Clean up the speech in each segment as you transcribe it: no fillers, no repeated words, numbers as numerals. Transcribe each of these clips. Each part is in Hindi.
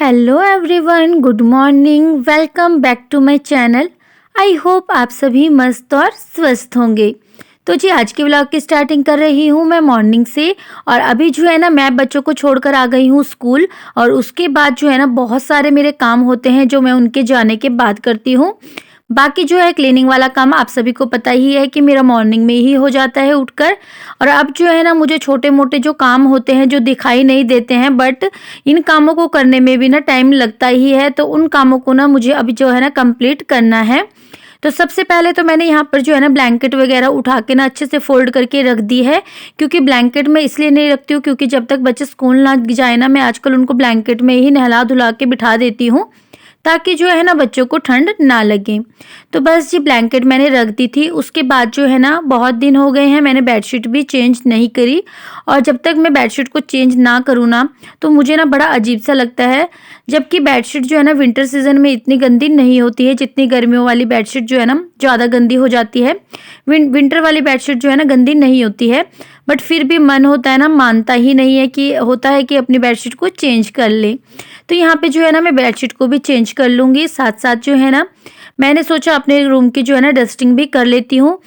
Hello everyone, good morning. Welcome back to my channel. I hope आप सभी मस्त और स्वस्थ होंगे। तो जी आज के व्लॉग की स्टार्टिंग कर रही हूँ मैं मॉर्निंग से। और अभी जो है ना मैं बच्चों को छोड़कर आ गई हूँ स्कूल। और उसके बाद जो है ना बहुत सारे मेरे काम होते हैं जो मैं उनके जाने के बाद करती हूँ। बाकी जो है क्लीनिंग वाला काम आप सभी को पता ही है कि मेरा मॉर्निंग में ही हो जाता है उठकर। और अब जो है ना मुझे छोटे-मोटे जो काम होते हैं जो दिखाई नहीं देते हैं, बट इन कामों को करने में भी ना टाइम लगता ही है, तो उन कामों को ना मुझे अभी जो है ना कंप्लीट करना है। तो सबसे पहले तो मैंने यहाँ पर जो है ना ब्लैंकेट वगैरह उठा के ना अच्छे से फ़ोल्ड करके रख दी है। क्योंकि ब्लैंकेट मैं इसलिए नहीं रखती हूँ क्योंकि जब तक बच्चे स्कूल ना जाए ना मैं आजकल उनको ब्लैंकेट में ही नहला-धुला के बिठा देती हूँ, ताकि जो है ना बच्चों को ठंड ना लगे। तो बस जी ब्लैंकेट मैंने रख दी थी। उसके बाद जो है ना बहुत दिन हो गए हैं मैंने बेडशीट भी चेंज नहीं करी। और जब तक मैं बेडशीट को चेंज ना करूँ ना तो मुझे ना बड़ा अजीब-सा लगता है। जबकि बेडशीट जो है ना विंटर सीज़न में इतनी गंदी नहीं होती है जितनी गर्मियों वाली बेडशीट जो है ना ज़्यादा गंदी हो जाती है। विंटर वाली बेडशीट जो है ना गंदी नहीं होती है, बट फिर भी मन होता है ना, मानता ही नहीं है कि होता है कि अपनी बेडशीट को चेंज कर लें। तो यहाँ पे जो है ना मैं बेडशीट को भी चेंज कर लूँगी। साथ-साथ जो है ना मैंने सोचा अपने रूम की जो है ना डस्टिंग भी कर लेती हूँ।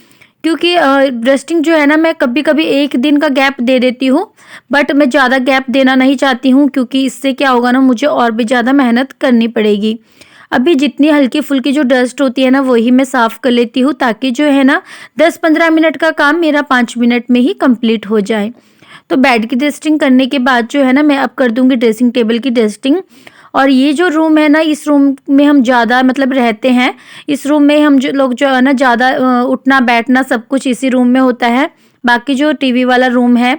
क्योंकि डस्टिंग जो है ना मैं कभी-कभी 1 दिन का गैप दे देती हूँ, बट मैं ज़्यादा गैप देना नहीं चाहती हूँ क्योंकि इससे क्या होगा ना मुझे और भी ज़्यादा मेहनत करनी पड़ेगी। अभी जितनी हल्की-फुल्की जो डस्ट होती है ना वही मैं साफ़ कर लेती हूँ, ताकि जो है ना 10-15 मिनट का काम मेरा 5 मिनट में ही कंप्लीट हो जाए। तो बेड की डस्टिंग करने के बाद जो है ना मैं अब कर दूँगी ड्रेसिंग टेबल की डस्टिंग। और ये जो रूम है ना इस रूम में हम ज़्यादा मतलब रहते हैं। इस रूम में हम जो लोग जो है ना ज़्यादा उठना बैठना सब कुछ इसी रूम में होता है। बाकी जो टीवी वाला रूम है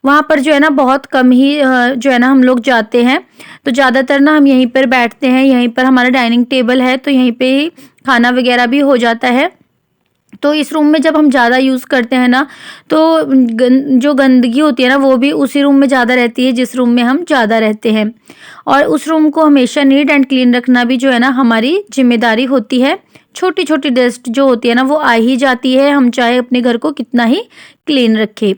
वहाँ पर जो है ना बहुत कम ही जो है ना हम लोग जाते हैं। तो ज़्यादातर ना हम यहीं पर बैठते हैं, यहीं पर हमारा डाइनिंग टेबल है तो यहीं पे ही खाना वगैरह भी हो जाता है। तो इस रूम में जब हम ज़्यादा यूज़ करते हैं ना तो जो गंदगी होती है ना वो भी उसी रूम में ज़्यादा रहती है जिस रूम में हम ज़्यादा रहते हैं। और उस रूम को हमेशा नीट एंड क्लीन रखना भी जो है ना हमारी ज़िम्मेदारी होती है। छोटी-छोटी डस्ट जो होती है ना वो आ ही जाती है, हम चाहे अपने घर को कितना ही क्लीन रखें।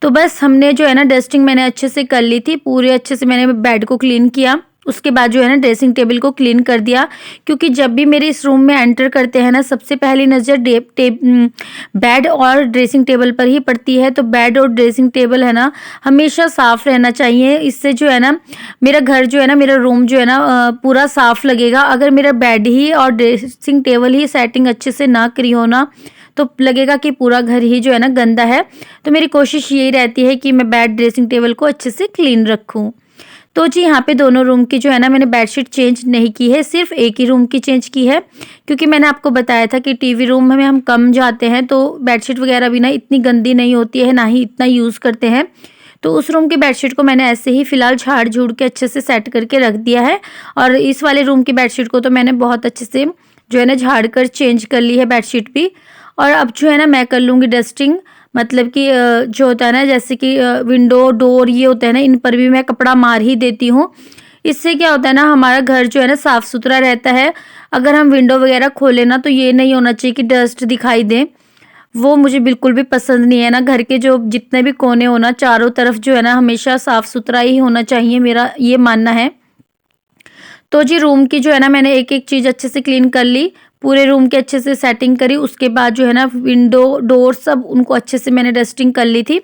तो बस हमने जो है ना डस्टिंग मैंने अच्छे से कर ली थी, पूरे अच्छे से मैंने बेड को क्लीन किया। उसके बाद जो है ना ड्रेसिंग टेबल को क्लीन कर दिया। क्योंकि जब भी मेरे इस रूम में एंटर करते हैं ना सबसे पहली नज़र बेड और ड्रेसिंग टेबल पर ही पड़ती है। तो बेड और ड्रेसिंग टेबल है ना हमेशा साफ़ रहना चाहिए। इससे जो है ना मेरा घर जो है ना मेरा रूम जो है ना पूरा साफ़ लगेगा। अगर मेरा बेड ही और ड्रेसिंग टेबल ही सेटिंग अच्छे से ना करी हो ना तो लगेगा कि पूरा घर ही जो है ना गंदा है। तो मेरी कोशिश यही रहती है कि मैं बेड ड्रेसिंग टेबल को अच्छे से क्लीन रखूँ। तो जी यहाँ पे दोनों रूम की जो है ना मैंने बेडशीट चेंज नहीं की है, सिर्फ़ एक ही रूम की चेंज की है। क्योंकि मैंने आपको बताया था कि टीवी रूम में हम कम जाते हैं तो बेडशीट वगैरह भी ना इतनी गंदी नहीं होती है, ना ही इतना यूज़ करते हैं। तो उस रूम की बेडशीट को मैंने ऐसे ही फ़िलहाल झाड़-झूड़ के अच्छे से सेट करके रख दिया है। और इस वाले रूम की बेडशीट को तो मैंने बहुत अच्छे से जो है ना झाड़ कर चेंज कर ली है बेडशीट भी। और अब जो है ना मैं कर लूँगी डस्टिंग। मतलब कि जो होता है ना जैसे कि विंडो, डोर ये होते हैं ना इन पर भी मैं कपड़ा मार ही देती हूँ। इससे क्या होता है ना हमारा घर जो है ना साफ़-सुथरा रहता है। अगर हम विंडो वगैरह खोलें ना तो ये नहीं होना चाहिए कि डस्ट दिखाई दे। वो मुझे बिल्कुल भी पसंद नहीं है ना, घर के जो जितने भी कोने हो ना चारों तरफ जो है ना हमेशा साफ़-सुथरा ही होना चाहिए, मेरा ये मानना है। तो जी रूम की जो है ना मैंने एक-एक चीज़ अच्छे से क्लीन कर ली। पूरे रूम की अच्छे से सेटिंग करी। उसके बाद जो है ना विंडो, डोर सब उनको अच्छे से मैंने डस्टिंग कर ली थी।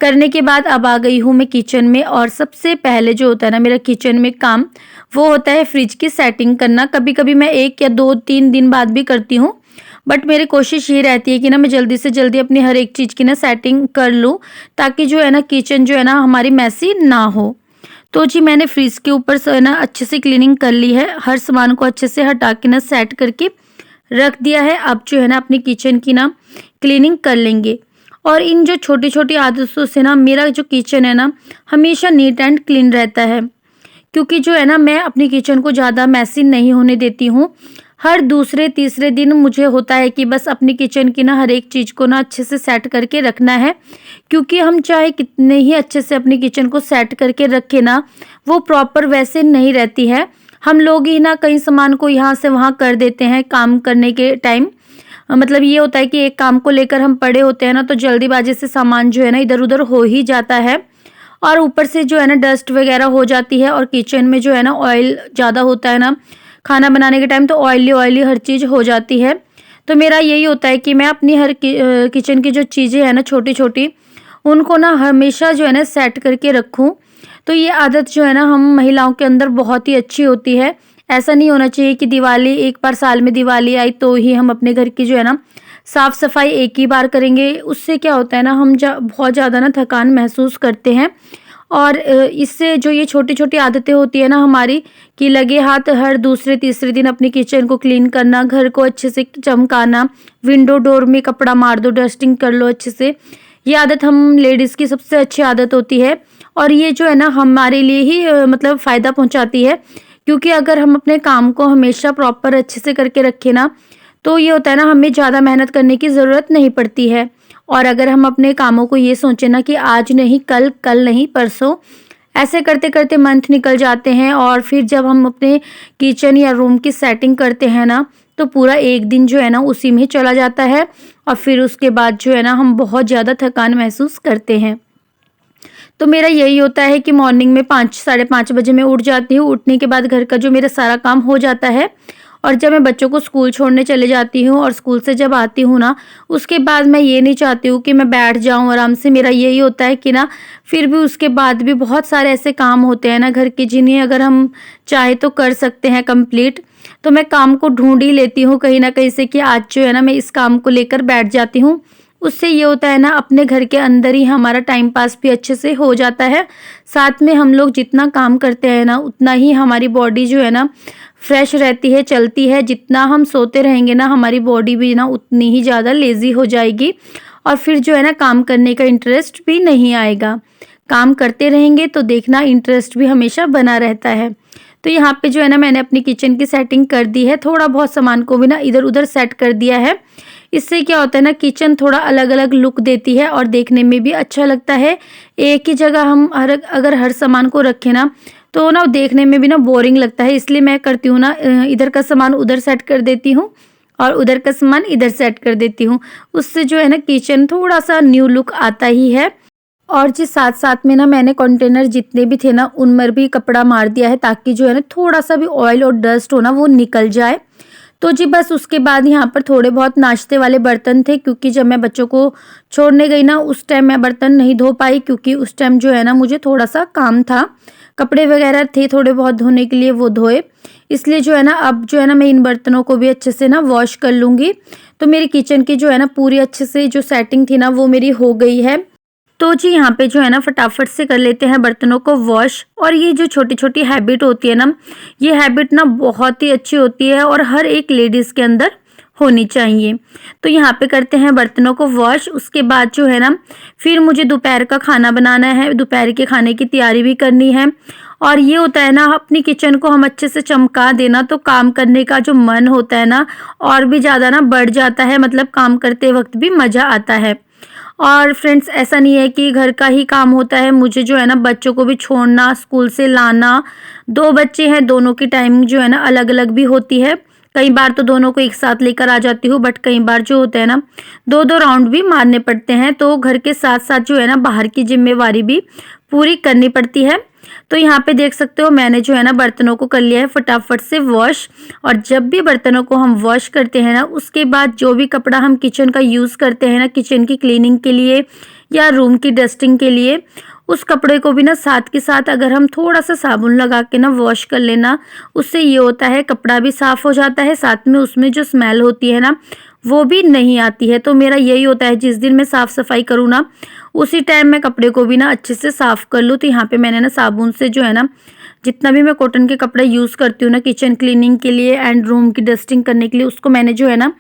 करने के बाद अब आ गई हूँ मैं किचन में। और सबसे पहले जो होता है ना मेरा किचन में काम, वो होता है फ्रिज की सेटिंग करना। कभी-कभी मैं 1 या 2-3 दिन बाद भी करती हूँ। बट मेरी कोशिश ये रहती है कि ना मैं जल्दी से जल्दी अपनी हर एक चीज़ की ना सेटिंग कर लूँ, ताकि जो है ना किचन जो है ना हमारी मेसी ना हो। तो जी मैंने फ्रिज के ऊपर से ना अच्छे से क्लीनिंग कर ली है। हर सामान को अच्छे से हटा के ना सेट करके रख दिया है। अब जो है ना अपनी किचन की ना क्लीनिंग कर लेंगे। और इन जो छोटी-छोटी आदतों से ना मेरा जो किचन है ना हमेशा नीट एंड क्लीन रहता है। क्योंकि जो है ना मैं अपनी किचन को ज़्यादा मेसी नहीं होने देती हूँ। हर दूसरे तीसरे दिन मुझे होता है कि बस अपनी किचन की ना हर एक चीज़ को ना अच्छे से सेट करके रखना है। क्योंकि हम चाहे कितने ही अच्छे से अपनी किचन को सेट करके रखें ना, वो प्रॉपर वैसे नहीं रहती है। हम लोग ही ना कई सामान को यहाँ से वहाँ कर देते हैं काम करने के टाइम। मतलब ये होता है कि एक काम को लेकर हम पड़े होते हैं ना तो जल्दीबाजी से सामान जो है ना इधर-उधर हो ही जाता है। और ऊपर से जो है ना डस्ट वगैरह हो जाती है और किचन में जो है ना ऑयल ज़्यादा होता है ना खाना बनाने के टाइम, तो ऑयली ऑयली हर चीज़ हो जाती है। तो मेरा यही होता है कि मैं अपनी हर किचन की जो चीज़ें हैं ना छोटी-छोटी, उनको ना हमेशा जो है ना सेट करके रखूँ। तो ये आदत जो है ना हम महिलाओं के अंदर बहुत ही अच्छी होती है। ऐसा नहीं होना चाहिए कि दिवाली एक बार साल में दिवाली आई तो ही हम अपने घर की जो है ना साफ-सफाई एक ही बार करेंगे। उससे क्या होता है ना हम बहुत ज़्यादा ना थकान महसूस करते हैं और इससे जो ये छोटी-छोटी आदतें होती है ना हमारी कि लगे हाथ हर दूसरे तीसरे दिन अपनी किचन को क्लीन करना, घर को अच्छे से चमकाना, विंडो डोर में कपड़ा मार दो, डस्टिंग कर लो अच्छे से। ये आदत हम लेडीज़ की सबसे अच्छी आदत होती है और ये जो है ना हमारे लिए ही मतलब फ़ायदा पहुँचाती है, क्योंकि अगर हम अपने काम को हमेशा प्रॉपर अच्छे से करके रखें ना, तो ये होता है ना हमें ज़्यादा मेहनत करने की ज़रूरत नहीं पड़ती है। और अगर हम अपने कामों को ये सोचें ना कि आज नहीं कल, कल नहीं परसों, ऐसे करते-करते मंथ निकल जाते हैं और फिर जब हम अपने किचन या रूम की सेटिंग करते हैं ना, तो पूरा एक दिन जो है ना उसी में चला जाता है और फिर उसके बाद जो है ना हम बहुत ज़्यादा थकान महसूस करते हैं। तो मेरा यही होता है कि मॉर्निंग में 5 साढ़े 5 बजे मैं उठ जाती हूँ। उठने के बाद घर का जो मेरा सारा काम हो जाता है और जब मैं बच्चों को स्कूल छोड़ने चले जाती हूँ और स्कूल से जब आती हूँ ना, उसके बाद मैं ये नहीं चाहती हूँ कि मैं बैठ जाऊँ आराम से। मेरा यही होता है कि ना फिर भी उसके बाद भी बहुत सारे ऐसे काम होते हैं ना घर के, जिन्हें अगर हम चाहे तो कर सकते हैं कंप्लीट। तो मैं काम को ढूँढ ही लेती हूँ कहीं न कहीं से कि आज जो है ना मैं इस काम को लेकर बैठ जाती हूँ। उससे ये होता है ना अपने घर के अंदर ही हमारा टाइम पास भी अच्छे से हो जाता है। साथ में हम लोग जितना काम करते हैं ना उतना ही हमारी बॉडी जो है ना फ्रेश रहती है, चलती है। जितना हम सोते रहेंगे ना हमारी बॉडी भी ना उतनी ही ज़्यादा लेज़ी हो जाएगी और फिर जो है ना काम करने का इंटरेस्ट भी नहीं आएगा। काम करते रहेंगे तो देखना इंटरेस्ट भी हमेशा बना रहता है। तो यहाँ पे जो है ना मैंने अपनी किचन की सेटिंग कर दी है, थोड़ा बहुत सामान को भी ना इधर-उधर सेट कर दिया है। इससे क्या होता है ना किचन थोड़ा अलग-अलग लुक देती है और देखने में भी अच्छा लगता है। एक ही जगह हम अगर हर सामान को रखें ना, तो ना देखने में भी ना बोरिंग लगता है। इसलिए मैं करती हूँ ना इधर का सामान उधर सेट कर देती हूँ और उधर का सामान इधर सेट कर देती हूँ। उससे जो है ना किचन थोड़ा-सा न्यू लुक आता ही है। और जी साथ-साथ में ना मैंने कंटेनर जितने भी थे ना उनमें भी कपड़ा मार दिया है, ताकि जो है ना थोड़ा-सा भी ऑयल और डस्ट हो ना वो निकल जाए। तो जी बस उसके बाद यहाँ पर थोड़े बहुत नाश्ते वाले बर्तन थे, क्योंकि जब मैं बच्चों को छोड़ने गई ना उस टाइम मैं बर्तन नहीं धो पाई, क्योंकि उस टाइम जो है ना मुझे थोड़ा-सा काम था। कपड़े वगैरह थे थोड़े बहुत धोने के लिए, वो धोए। इसलिए जो है ना अब जो है ना मैं इन बर्तनों को भी अच्छे से ना वॉश कर लूँगी। तो मेरी किचन की जो है ना पूरी अच्छे से जो सेटिंग थी ना वो मेरी हो गई है। तो जी यहाँ पे जो है ना फटाफट से कर लेते हैं बर्तनों को वॉश। और ये जो छोटी-छोटी हैबिट होती है ना, ये हैबिट ना बहुत ही अच्छी होती है और हर एक लेडीज़ के अंदर होनी चाहिए। तो यहाँ पे करते हैं बर्तनों को वॉश। उसके बाद जो है ना फिर मुझे दोपहर का खाना बनाना है, दोपहर के खाने की तैयारी भी करनी है। और ये होता है ना अपनी किचन को हम अच्छे से चमका देना, तो काम करने का जो मन होता है ना और भी ज़्यादा ना बढ़ जाता है, मतलब काम करते वक़्त भी मज़ा आता है। और फ्रेंड्स ऐसा नहीं है कि घर का ही काम होता है, मुझे जो है ना बच्चों को भी छोड़ना, स्कूल से लाना। 2 बच्चे हैं, दोनों की टाइमिंग जो है ना अलग-अलग भी होती है। कई बार तो दोनों को एक साथ लेकर आ जाती हूँ, बट कई बार जो होता है ना 2-2 राउंड भी मारने पड़ते हैं। तो घर के साथ-साथ जो है ना बाहर की ज़िम्मेवारी भी पूरी करनी पड़ती है। तो यहाँ पे देख सकते हो मैंने जो है ना बर्तनों को कर लिया है फटाफट से वॉश। और जब भी बर्तनों को हम वॉश करते हैं ना उसके बाद जो भी कपड़ा हम किचन का यूज़ करते हैं ना किचन की क्लीनिंग के लिए या रूम की डस्टिंग के लिए, उस कपड़े को भी ना साथ के साथ अगर हम थोड़ा-सा साबुन लगा के ना वॉश कर लेना, उससे ये होता है कपड़ा भी साफ़ हो जाता है, साथ में उसमें जो स्मेल होती है ना वो भी नहीं आती है। तो मेरा यही होता है जिस दिन मैं साफ़-सफ़ाई करूँ ना उसी टाइम मैं कपड़े को भी ना अच्छे से साफ़ कर लूँ। तो यहाँ पे मैंने ना साबुन से जो है ना जितना भी मैं कॉटन के कपड़े यूज़ करती हूँ ना किचन क्लीनिंग के लिए एंड रूम की डस्टिंग करने के लिए, उसको मैंने जो है ना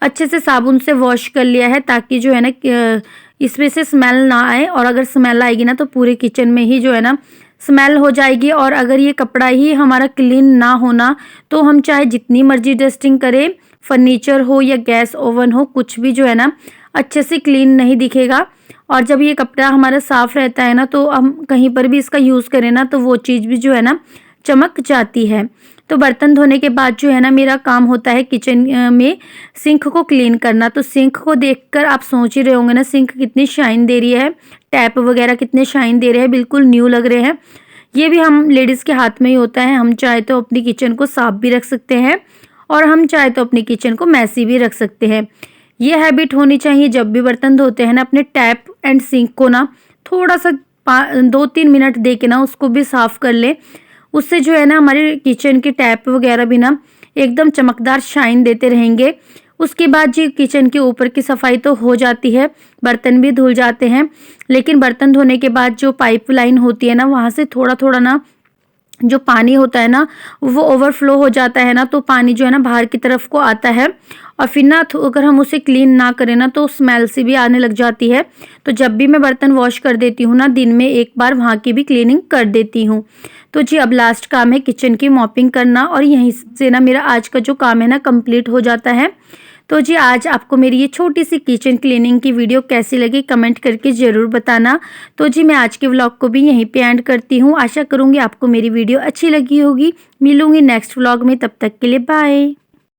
अच्छे से साबुन से वॉश कर लिया है, ताकि जो है ना इसमें से स्मेल ना आए। और अगर स्मेल आएगी ना तो पूरे किचन में ही जो है ना स्मेल हो जाएगी। और अगर ये कपड़ा ही हमारा क्लीन ना होना तो हम चाहे जितनी मर्जी डस्टिंग करें, फर्नीचर हो या गैस ओवन हो, कुछ भी जो है ना अच्छे से क्लीन नहीं दिखेगा। और जब ये कपड़ा हमारा साफ़ रहता है ना तो हम कहीं पर भी इसका यूज़ करें ना तो वो चीज़ भी जो है ना चमक जाती है। तो बर्तन धोने के बाद जो है ना मेरा काम होता है किचन में सिंक को क्लीन करना। तो सिंक को देखकर आप सोच ही रहे होंगे ना सिंक कितनी शाइन दे रही है, टैप वगैरह कितने शाइन दे रहे हैं, बिल्कुल न्यू लग रहे हैं। ये भी हम लेडीज़ के हाथ में ही होता है, हम चाहे तो अपनी किचन को साफ भी रख सकते हैं और हम चाहे तो अपनी किचन को मैसी भी रख सकते हैं। ये हैबिट होनी चाहिए, जब भी बर्तन धोते हैं ना अपने टैप एंड सिंक को ना थोड़ा सा 2-3 मिनट दे के ना उसको भी साफ़ कर लें। उससे जो है ना हमारे किचन के टैप वगैरह भी ना एकदम चमकदार शाइन देते रहेंगे। उसके बाद जी किचन के ऊपर की सफाई तो हो जाती है, बर्तन भी धुल जाते हैं, लेकिन बर्तन धोने के बाद जो पाइपलाइन होती है ना वहाँ से थोड़ा-थोड़ा ना जो पानी होता है ना वो ओवरफ्लो हो जाता है ना, तो पानी जो है ना बाहर की तरफ को आता है और फिर ना अगर हम उसे क्लीन ना करें ना तो स्मेल सी भी आने लग जाती है। तो जब भी मैं बर्तन वॉश कर देती हूँ ना दिन में एक बार वहाँ की भी क्लीनिंग कर देती हूँ। तो जी अब लास्ट काम है किचन की मॉपिंग करना और यहीं से ना मेरा आज का जो काम है ना कंप्लीट हो जाता है। तो जी आज आपको मेरी ये छोटी सी किचन क्लीनिंग की वीडियो कैसी लगी कमेंट करके ज़रूर बताना। तो जी मैं आज के व्लॉग को भी यहीं पे एंड करती हूँ। आशा करूँगी आपको मेरी वीडियो अच्छी लगी होगी। मिलूँगी नेक्स्ट व्लॉग में, तब तक के लिए बाय।